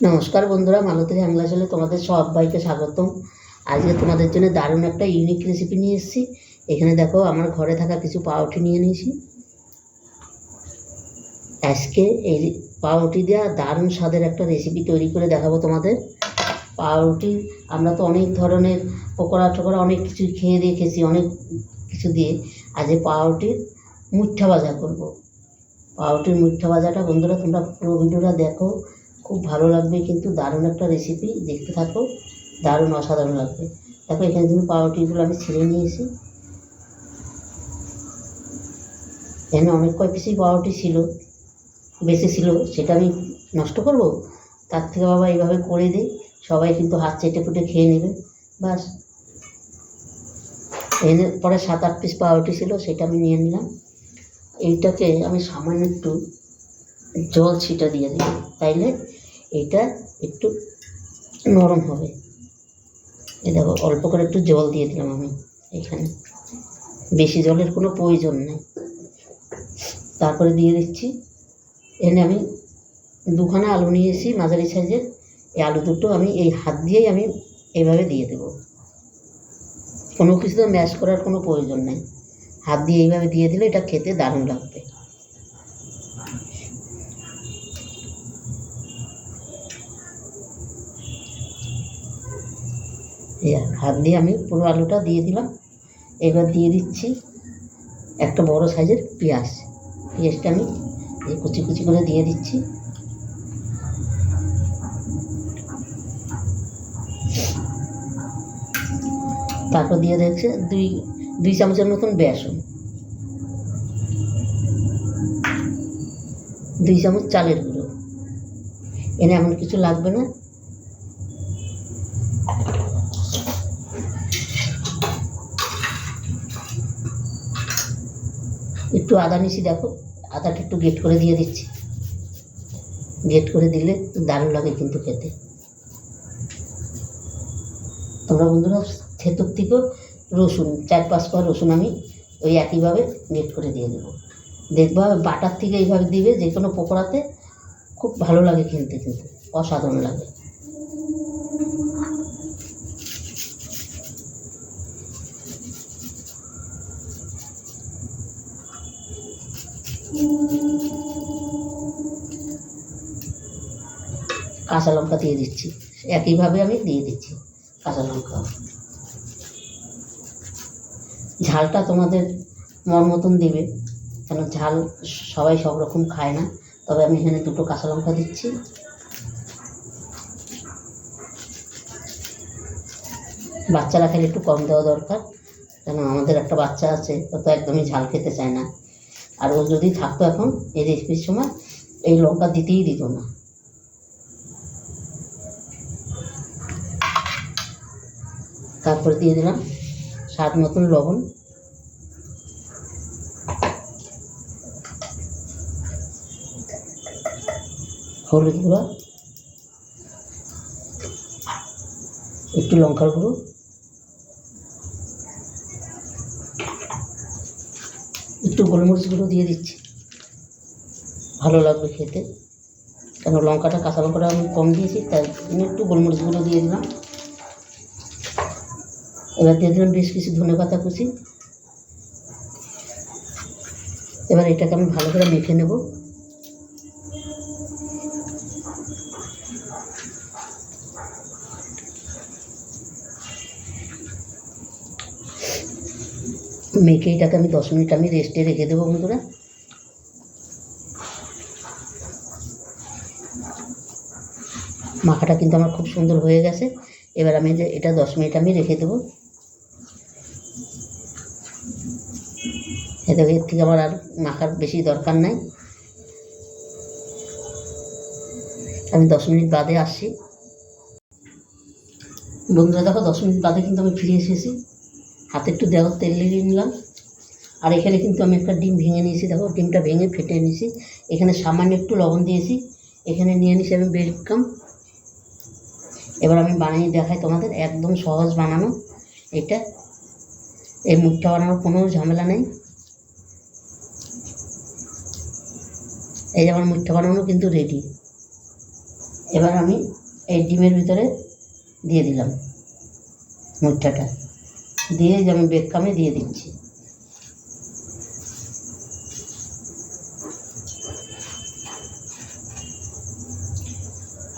নমস্কার বন্ধুরা, মালতী হ্যাংলা চ্যানেলে তোমাদের সবাইকে স্বাগতম। আজকে তোমাদের জন্য দারুণ একটা ইউনিক রেসিপি নিয়ে এসেছি। এখানে দেখো, আমার ঘরে থাকা কিছু পাউরুটি নিয়ে নিয়েছি। আজকে এই পাউরুটি দেওয়া দারুণ স্বাদের একটা রেসিপি তৈরি করে দেখাবো তোমাদের। পাউরুটি আমরা তো অনেক ধরনের পকোড়া টকোড়া অনেক কিছু খেয়ে দেখেছি, অনেক কিছু দিয়ে। আজ এই পাউরুটির মুঠা ভাজা করব। পাউরুটির মুঠা ভাজাটা বন্ধুরা তোমরা পুরো ভিডিওটা দেখো, খুব ভালো লাগবে। কিন্তু দারুণ একটা রেসিপি, দেখতে থাকো, দারুণ অসাধারণ লাগবে। দেখো, এখানে কিন্তু পাউরুটিগুলো আমি ছিঁড়ে নিয়েছি। এখানে অনেক কয় পিসই পাউরুটি ছিল, বেশি ছিল, সেটা আমি নষ্ট করব? তার থেকে বাবা এইভাবে করে দিই, সবাই কিন্তু হাত চেটে ফুটে খেয়ে নেবে। বাস, এনে পরে 7-8 পিস পাউরুটি ছিল, সেটা আমি নিয়ে নিলাম। এইটাকে আমি সামান্য একটু জল ছিটা দিয়ে দিই, তাইলে এটা একটু নরম হবে। এই দেখো, অল্প করে একটু জল দিয়ে দিলাম আমি এখানে, বেশি জলের কোনো প্রয়োজন নেই। তারপরে দিয়ে দিচ্ছি, এখানে আমি 2খানা আলু নিয়েছি মাঝারি সাইজের। এই আলু দুটো আমি এই হাত দিয়েই আমি এইভাবে দিয়ে দেব, কোনো কিছু তো ম্যাশ করার কোনো প্রয়োজন নেই। হাত দিয়ে এইভাবে দিয়ে দিলে এটা খেতে দারুণ লাগবে। হাত দিয়ে আমি পুরো আলুটা দিয়ে দিলাম। এবার দিয়ে দিচ্ছি একটা বড় সাইজের পেঁয়াজ। পেঁয়াজটা আমি এই কুচি কুচি করে দিয়ে দিচ্ছি। তারপর দিয়ে দিচ্ছে দুই চামচের মতন বেসন, 2 চামচ চালের গুঁড়ো। এনে এমন কিছু লাগবে না। একটু আদা নিয়েছি, দেখো আদাটা একটু গ্রেট করে দিয়ে দিচ্ছি। গ্রেট করে দিলে দারুণ লাগে কিন্তু খেতে। তোমরা বন্ধুরা থেতর থেকেও রসুন 4-5 কোয়া রসুন আমি ওই একইভাবে গ্রেট করে দিয়ে দেবো। দেখবা বাটার থেকে এইভাবে দিবে, যে কোনো পকোড়াতে খুব ভালো লাগে খেতে, কিন্তু অসাধারণ লাগে। কাঁচা লঙ্কা দিয়ে দিচ্ছি, একইভাবে আমি দিয়ে দিচ্ছি কাঁচা লঙ্কা। ঝালটা তোমাদের মন মতন দেবে, কেন ঝাল সবাই সব রকম খায় না। তবে আমি এখানে 2টো কাঁচা লঙ্কা দিচ্ছি। বাচ্চারা খেলে একটু কম দেওয়া দরকার, কেন আমাদের একটা বাচ্চা আছে, ও তো একদমই ঝাল খেতে চায় না। আর ও যদি থাকতো এখন এই রেসিপির সময়, এই লঙ্কা দিতেই দিত না। তারপর দিয়ে দিলাম স্বাদ মতন লবণ, হলুদ গুঁড়ো, একটু লঙ্কার গুঁড়ো, একটু গোলমরিচ গুঁড়ো দিয়ে দিচ্ছি, ভালো লাগবে খেতে। কেন লঙ্কাটা, কাঁচা লঙ্কাটা আমি কম দিয়েছি, তাই একটু গোলমরিচ গুঁড়ো দিয়ে দিলাম। এবার দিয়ে দিলাম বেশ কিছু ধনেপাতা কুচি। এবার এটাকে আমি ভালো করে মেখে নেব। মেখে এটাকে আমি 10 মিনিট আমি রেস্টে রেখে দেবো বন্ধুরা। মাখাটা কিন্তু আমার খুব সুন্দর হয়ে গেছে। এবার আমি যে এটা 10 মিনিট আমি রেখে দেবো। এর থেকে আমার আর মাখার বেশি দরকার নাই। আমি 10 মিনিট বাদে আসছি বন্ধুরা। দেখো 10 মিনিট বাদে কিন্তু আমি ফিরে এসেছি। হাতে একটু দেখো তেল লাগিয়ে নিলাম। আর এখানে কিন্তু আমি একটা ডিম ভেঙে নিয়েছি, দেখো ডিমটা ভেঙে ফেটে নিয়েছি। এখানে সামান্য একটু লবণ দিয়েছি। এখানে নিয়ে নিয়েছি আমি ব্রেড ক্রাম্ব। এবার আমি বানিয়ে দেখাই তোমাদের, একদম সহজ বানানো এটা। এই মুখটা বানানোর কোনো ঝামেলা নেই। এই যে আমার মুখটা বানানো কিন্তু রেডি। এবার আমি এই ডিমের ভিতরে দিয়ে দিলাম মুঠাটা, দিয়ে যে আমি বেককামে দিয়ে দিচ্ছি।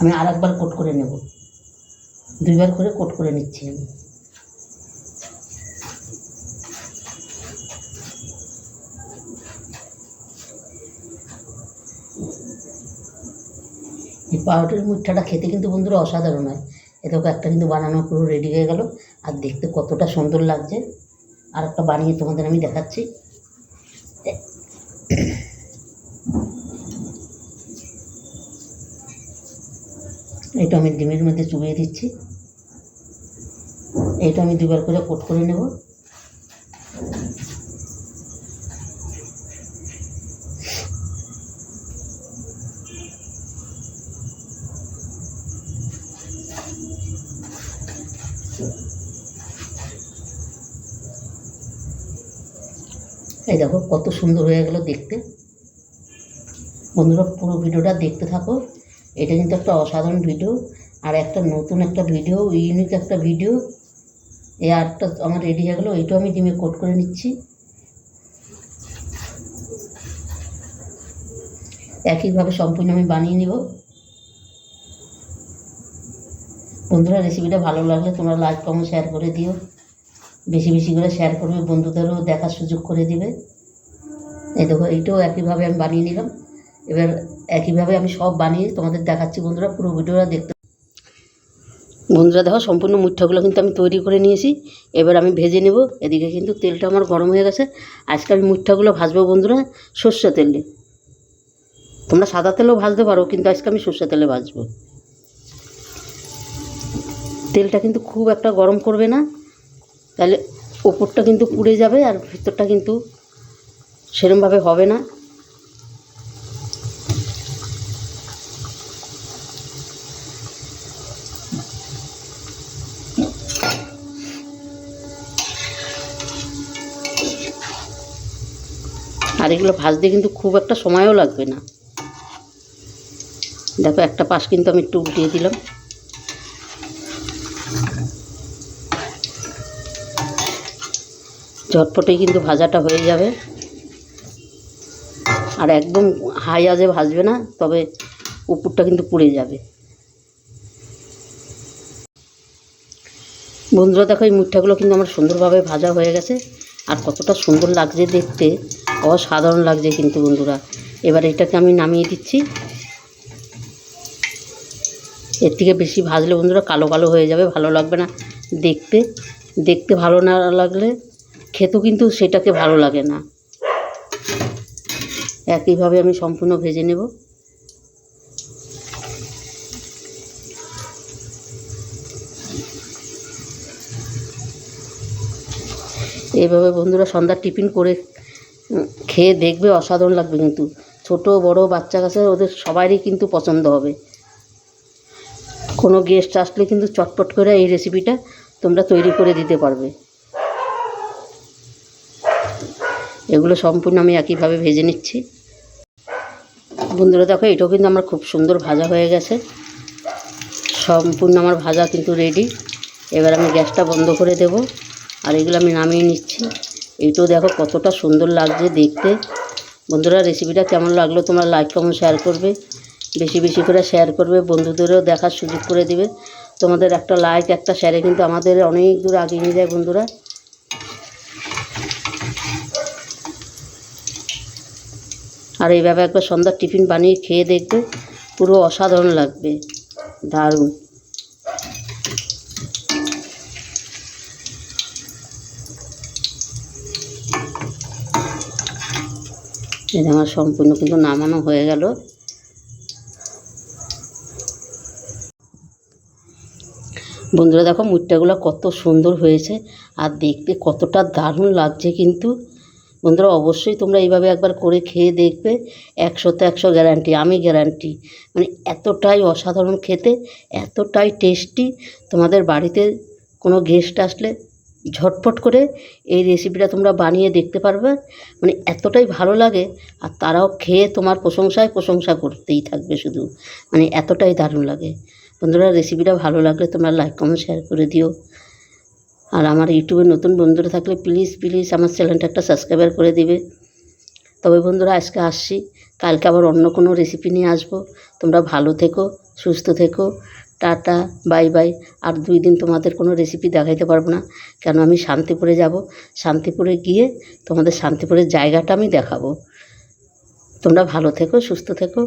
আমি আরেকবার কোট করে নেব, 2বার করে কোট করে নিচ্ছি আমি। এই পাউরুটির মুঠাটা খেতে কিন্তু বন্ধুরা অসাধারণ হয়। এটাকে একটা কিন্তু বানানো পুরো রেডি হয়ে গেল, আর দেখতে কতটা সুন্দর লাগছে। আর একটা বানিয়ে তোমাদের আমি দেখাচ্ছি। এটা আমি ডিমের মধ্যে চুবিয়ে দিচ্ছি। এটা আমি 2বার করে কোট করে নেব। এই দেখো কত সুন্দর হয়ে গেল দেখতে। বন্ধুরা পুরো ভিডিওটা দেখতে থাকো, এটা কিন্তু একটা অসাধারণ ভিডিও, আর একটা নতুন একটা ভিডিও, ইউনিক একটা ভিডিও। এই আর্টটা আমার রেডি হয়ে গেলো। এইটাও আমি ডিমে কোট করে নিচ্ছি। একইভাবে সম্পূর্ণ আমি বানিয়ে নিব। বন্ধুরা রেসিপিটা ভালো লাগলে তোমরা লাইক কমেন্ট শেয়ার করে দিও, বেশি বেশি করে শেয়ার করবে, বন্ধুদেরও দেখার সুযোগ করে দিবে। এই দেখো এইটাও একইভাবে আমি বানিয়ে নিলাম। এবার একইভাবে আমি সব বানিয়ে তোমাদের দেখাচ্ছি। বন্ধুরা পুরো ভিডিওটা দেখতে। বন্ধুরা দেখো সম্পূর্ণ মুঠাগুলো কিন্তু আমি তৈরি করে নিয়েছি। এবার আমি ভেজে নেব। এদিকে কিন্তু তেলটা আমার গরম হয়ে গেছে। আজকে আমি মুঠাগুলো ভাজবো বন্ধুরা সর্ষে তেলে। তোমরা সাদা তেলেও ভাজতে পারো, কিন্তু আজকে আমি সর্ষে তেলে ভাজবো। তেলটা কিন্তু খুব একটা গরম করবে না, তাহলে ওপরটা কিন্তু পুড়ে যাবে আর ভিতরটা কিন্তু সেরকমভাবে হবে না। আর এগুলো ভাজতে কিন্তু খুব একটা সময়ও লাগবে না। দেখো একটা পাশ কিন্তু আমি একটু উল্টিয়ে দিলাম। ঝটপটেই কিন্তু ভাজাটা হয়ে যাবে, আর একদম হাই আঁচে ভাজবে না, তবে উপরটা কিন্তু পুড়ে যাবে। বন্ধুরা দেখো এই মুঠাগুলো কিন্তু আমার সুন্দরভাবে ভাজা হয়ে গেছে, আর কতটা সুন্দর লাগছে দেখতে, অসাধারণ লাগছে কিন্তু বন্ধুরা। এবার এটাকে আমি নামিয়ে দিচ্ছি। এর থেকে বেশি ভাজলে বন্ধুরা কালো কালো হয়ে যাবে, ভালো লাগবে না দেখতে। দেখতে ভালো না লাগলে খেতেও কিন্তু সেটাকে ভালো লাগে না। একইভাবে আমি সম্পূর্ণ ভেজে নেব। এইভাবে বন্ধুরা সন্ধ্যার টিফিন করে খেয়ে দেখবে, অসাধারণ লাগবে কিন্তু। ছোট বড় বাচ্চা কাছে ওদের সবারই কিন্তু পছন্দ হবে। কোনো গেস্ট আসলে কিন্তু চটপট করে এই রেসিপিটা তোমরা তৈরি করে দিতে পারবে। এগুলো সম্পূর্ণ আমি একইভাবে ভেজে নিচ্ছি। বন্ধুরা দেখো এটাও কিন্তু আমার খুব সুন্দর ভাজা হয়ে গেছে। সম্পূর্ণ আমার ভাজা কিন্তু রেডি। এবার আমি গ্যাসটা বন্ধ করে দেব, আর এগুলো আমি নামিয়ে নিচ্ছি। এইটাও দেখো কতটা সুন্দর লাগছে দেখতে। বন্ধুরা রেসিপিটা কেমন লাগলো তোমরা লাইক কমেন্ট শেয়ার করবে, বেশি বেশি করে শেয়ার করবে, বন্ধুদেরও দেখার সুযোগ করে দিবে। তোমাদের একটা লাইক একটা শেয়ারে কিন্তু আমাদের অনেক দূর এগিয়ে নিয়ে যায় বন্ধুরা। আর এইভাবে একবার সন্ধ্যার টিফিন বানিয়ে খেয়ে দেখবে, পুরো অসাধারণ লাগবে, দারুণ। এটা আমার সম্পূর্ণ কিন্তু নামানো হয়ে গেল। বন্ধুরা দেখো মুঠাগুলো কত সুন্দর হয়েছে, আর দেখতে কতটা দারুণ লাগছে কিন্তু। বন্ধুরা অবশ্যই তোমরা এইভাবে একবার করে খেয়ে দেখবে, 100তে 100 গ্যারান্টি, আমি গ্যারান্টি। মানে এতটাই অসাধারণ খেতে, এতটাই টেস্টি। তোমাদের বাড়িতে কোনো গেস্ট আসলে ঝটপট করে এই রেসিপিটা তোমরা বানিয়ে দেখতে পারবে, মানে এতটাই ভালো লাগে, আর তারাও খেয়ে তোমার প্রশংসা করতেই থাকবে শুধু, মানে এতটাই দারুণ লাগে। বন্ধুরা, রেসিপিটা ভালো লাগলে তোমরা লাইক কমেন্ট শেয়ার করে দিও। আর আমার ইউটিউবে নতুন বন্ধুরা থাকলে প্লিজ প্লিজ আমার চ্যানেলটা একটা সাবস্ক্রাইবার করে দিবে। তবে বন্ধুরা, আজকে আসছি, কালকে আবার অন্য কোনো রেসিপি নিয়ে আসবো। তোমরা ভালো থেকো, সুস্থ থেকো, টাটা, বাই বাই। আর 2 দিন তোমাদের কোনো রেসিপি দেখাইতে পারবো না, কেন আমি শান্তিপুরে যাব। শান্তিপুরে গিয়ে তোমাদের শান্তিপুরের জায়গাটা আমি দেখাবো। তোমরা ভালো থেকো, সুস্থ থেকো।